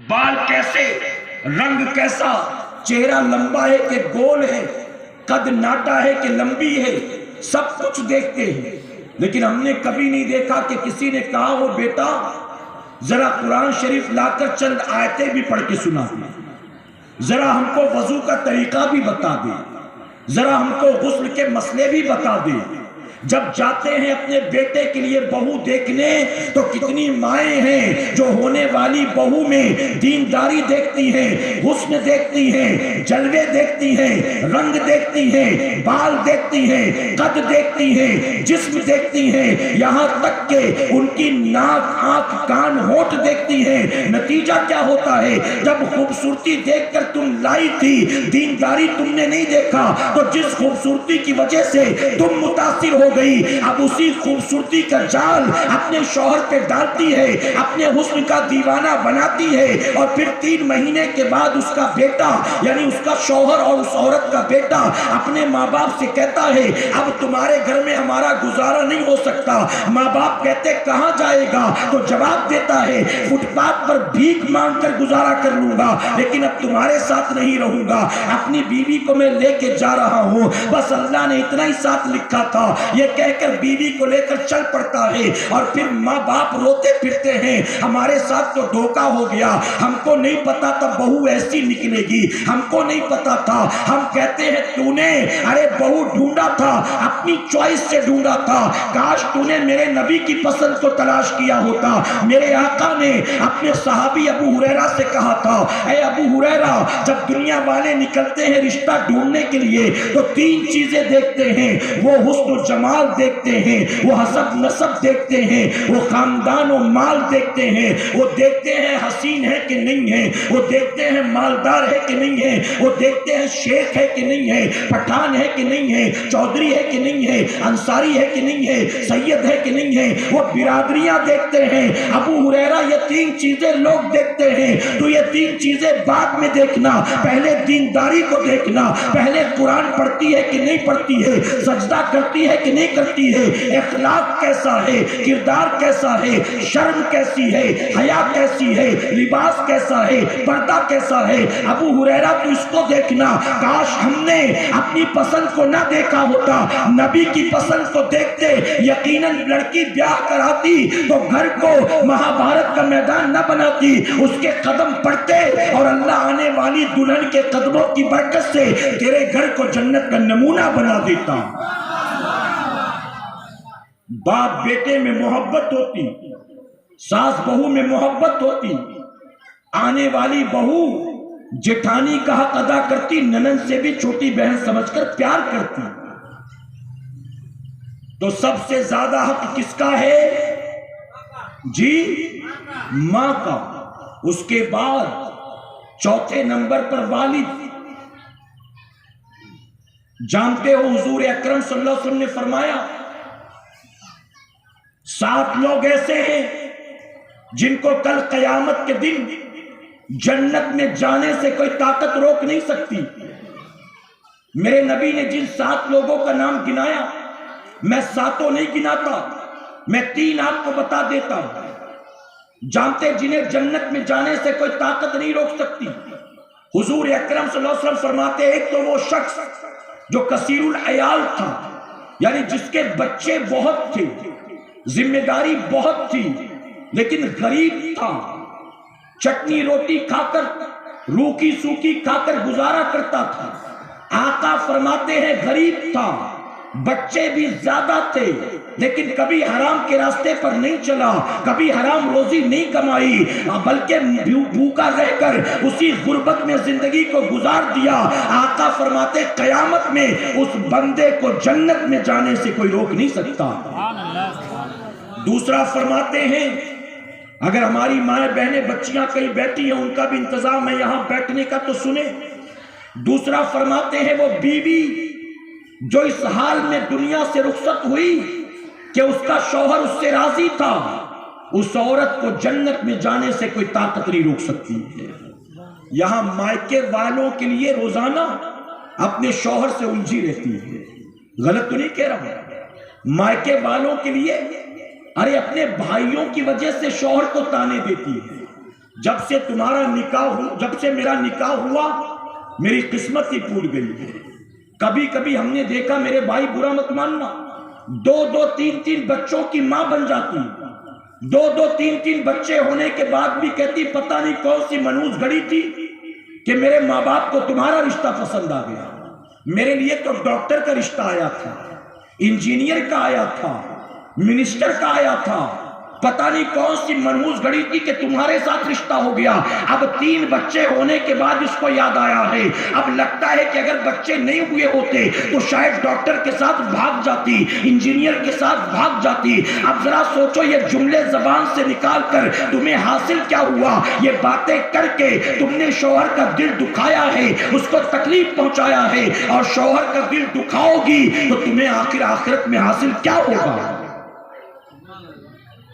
بال کیسے، رنگ کیسا، چہرہ لمبا ہے کہ گول ہے، قد ناٹا ہے کہ لمبی ہے، سب کچھ دیکھتے ہیں، لیکن ہم نے کبھی نہیں دیکھا کہ کسی نے کہا وہ بیٹا ذرا قرآن شریف لا کر چند آیتیں بھی پڑھ کے سنا دے، ذرا ہم کو وضو کا طریقہ بھی بتا دے، ذرا ہم کو غسل کے مسئلے بھی بتا دے۔ جب جاتے ہیں اپنے بیٹے کے لیے بہو دیکھنے تو کتنی مائیں ہیں جو ہونے والی بہو میں دینداری دیکھتی ہیں، حسن دیکھتی ہیں، جلوے دیکھتی ہیں، رنگ دیکھتی ہیں، بال دیکھتی ہیں، قد دیکھتی ہیں، جسم دیکھتی ہیں، یہاں تک کہ ان کی ناک، آنکھ، کان، ہونٹ دیکھتی ہیں۔ نتیجہ کیا ہوتا ہے؟ جب خوبصورتی دیکھ کر تم لائی تھی، دینداری تم نے نہیں دیکھا، تو جس خوبصورتی کی وجہ سے تم متاثر ہو گئی، اب اسی خوبصورتی کا جال اپنے شوہر پہ ڈالتی ہے، اپنے حسن کا دیوانہ بناتی ہے، اور پھر 3 مہینے کے بعد اس کا بیٹا یعنی اس کا شوہر اور اس عورت کا بیٹا اپنے ماں باپ سے کہتا ہے اب تمہارے گھر میں ہمارا گزارا نہیں ہو سکتا۔ ماں باپ کہتے کہاں جائے گا؟ تو جواب دیتا ہے فٹ پاتھ پر بھیک مانگ کر گزارا کر لوں گا، لیکن اب تمہارے ساتھ نہیں رہوں گا، اپنی بیوی کو میں لے کے جا رہا ہوں، بس اللہ نے اتنا ہی ساتھ لکھا تھا۔ یہ کہہ کر بیوی کو لے کر چل پڑتا ہے، اور پھر ماں باپ روتے پھرتے ہیں ہمارے ساتھ تو دھوکہ ہو گیا، ہم کو نہیں پتا تھا بہو ایسی نکلے گی، ہم کو نہیں پتا تھا۔ ہم کہتے ہیں تو نے ارے بہو ڈھونڈا تھا، اپنی چوائس سے ڈھونڈا تھا، کاش تو نے میرے نبی کی پسند کو تلاش کیا ہوتا۔ میرے آقا نے اپنے صحابی ابو ہریرہ سے کہا تھا اے ابو ہریرہ جب دنیا والے نکلتے ہیں رشتہ ڈھونڈنے کے لیے تو 3 چیزیں دیکھتے ہیں، وہ حسن و جمال دیکھتے ہیں، وہ حسب نسب دیکھتے ہیں، وہ خاندان و مال دیکھتے ہیں، وہ دیکھتے ہیں حسین ہے کہ نہیں ہے، وہ دیکھتے ہیں مالدار ہے کہ نہیں ہے، وہ دیکھتے ہیں شیخ ہے کہ نہیں ہے، پٹھان ہے کہ نہیں ہے، چودھری ہے کہ نہیں ہے، انصاری ہے کہ نہیں ہے، سید ہے کہ نہیں ہے، وہ برادریاں دیکھتے ہیں۔ ابو ہریرہ یہ 3 چیزیں لوگ دیکھتے ہیں، تو یہ 3 چیزیں بعد میں دیکھنا، پہلے دینداری کو دیکھنا، پہلے قرآن پڑھتی ہے کہ نہیں پڑھتی ہے، سجدہ کرتی ہے کہ نہیں کرتی ہے، اخلاق کیسا ہے، کردار کیسا ہے، شرم کیسی ہے، حیا کیسی ہے، لباس کیسا ہے، پردہ کیسا ہے۔ ابو ہریرہ تو اس کو دیکھنا، کاش ہم نے اپنی پسند کو نہ دیکھا ہوتا، نبی کی پسند کو دیکھتے یقیناً لڑکی بیاہ کراتی تو گھر کو مہابھارت کا میدان نہ بناتی، اس کے قدم پڑتے اور اللہ آنے والی دلہن کے قدموں کی برکت سے تیرے گھر کو جنت کا نمونہ بنا دیتا۔ باپ بیٹے میں محبت ہوتی، ساس بہو میں محبت ہوتی، آنے والی بہو جٹھانی کا حق ادا کرتی، ننند سے بھی چھوٹی بہن سمجھ کر پیار کرتی۔ تو سب سے زیادہ حق کس کا ہے؟ جی ماں کا، اس کے بعد چوتھے نمبر پر والد۔ جانتے ہو حضور اکرم صلی اللہ علیہ وسلم نے فرمایا 7 لوگ ایسے ہیں جن کو کل قیامت کے دن جنت میں جانے سے کوئی طاقت روک نہیں سکتی۔ میرے نبی نے جن 7 لوگوں کا نام گنایا، میں 7 نہیں گناتا، میں 3 آپ کو بتا دیتا ہوں۔ جانتے جنہیں جنت میں جانے سے کوئی طاقت نہیں روک سکتی؟ حضور اکرم صلی اللہ علیہ وسلم فرماتے ہیں ایک تو وہ شخص جو کثیر العیال تھا، یعنی جس کے بچے بہت تھے، ذمہ داری بہت تھی، لیکن غریب تھا، چٹنی روٹی کھا کر، روکھی سوکھی کھا کر گزارا کرتا تھا۔ آقا فرماتے ہیں غریب تھا، بچے بھی زیادہ تھے، لیکن کبھی حرام کے راستے پر نہیں چلا، کبھی حرام روزی نہیں کمائی، بلکہ بھوکا رہ کر اسی غربت میں زندگی کو گزار دیا۔ آقا فرماتے قیامت میں اس بندے کو جنت میں جانے سے کوئی روک نہیں سکتا۔ دوسرا فرماتے ہیں اگر ہماری مائیں بہنیں بچیاں کہیں بیٹھی ہیں، ان کا بھی انتظام ہے یہاں بیٹھنے کا تو سنیں۔ دوسرا فرماتے ہیں وہ بیوی جو اس حال میں دنیا سے رخصت ہوئی کہ اس کا شوہر اس سے راضی تھا، اس عورت کو جنت میں جانے سے کوئی طاقت نہیں روک سکتی ہے۔ یہاں مائکے والوں کے لیے روزانہ اپنے شوہر سے الجھی رہتی ہے، غلط تو نہیں کہہ رہا ہوں، مائکے والوں کے لیے ارے اپنے بھائیوں کی وجہ سے شوہر کو تانے دیتی ہے، جب سے تمہارا جب سے میرا نکاح ہوا میری قسمت ہی پھول گئی ہے۔ کبھی کبھی ہم نے دیکھا، میرے بھائی برا مت ماننا، 2-2 3-3 بچوں کی ماں بن جاتی، 2-2 3-3 بچے ہونے کے بعد بھی کہتی پتہ نہیں کون سی منحوس گھڑی تھی کہ میرے ماں باپ کو تمہارا رشتہ پسند آ گیا، میرے لیے تو ڈاکٹر کا رشتہ آیا تھا، انجینئر کا آیا تھا، منسٹر کا آیا تھا، پتہ نہیں کون سی منحوس گھڑی تھی کہ تمہارے ساتھ رشتہ ہو گیا۔ اب 3 بچے ہونے کے بعد اس کو یاد آیا ہے، اب لگتا ہے کہ اگر بچے نہیں ہوئے ہوتے تو شاید ڈاکٹر کے ساتھ بھاگ جاتی، انجینئر کے ساتھ بھاگ جاتی۔ اب ذرا سوچو، یہ جملے زبان سے نکال کر تمہیں حاصل کیا ہوا؟ یہ باتیں کر کے تم نے شوہر کا دل دکھایا ہے، اس کو تکلیف پہنچایا ہے، اور شوہر کا دل دکھاؤ گی تو تمہیں آخرت میں حاصل کیا ہوگا؟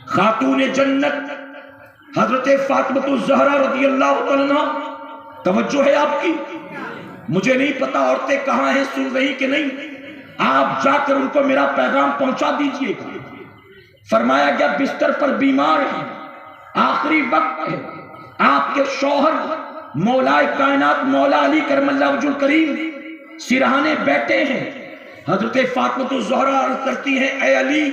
خاتون جنت حضرت فاطمہ الزہرا رضی اللہ عنہ، توجہ ہے آپ کی؟ مجھے نہیں پتا عورتیں کہاں ہیں، سن رہی کہ نہیں، آپ جا کر ان کو میرا پیغام پہنچا دیجئے گا۔ فرمایا گیا بستر پر بیمار ہیں، آخری وقت ہے، آپ کے شوہر مولا کائنات مولا علی کرم اللہ وجہ الکریم سرہانے بیٹھے ہیں۔ حضرت فاطمہ الزہرا عرض کرتی ہیں، اے علی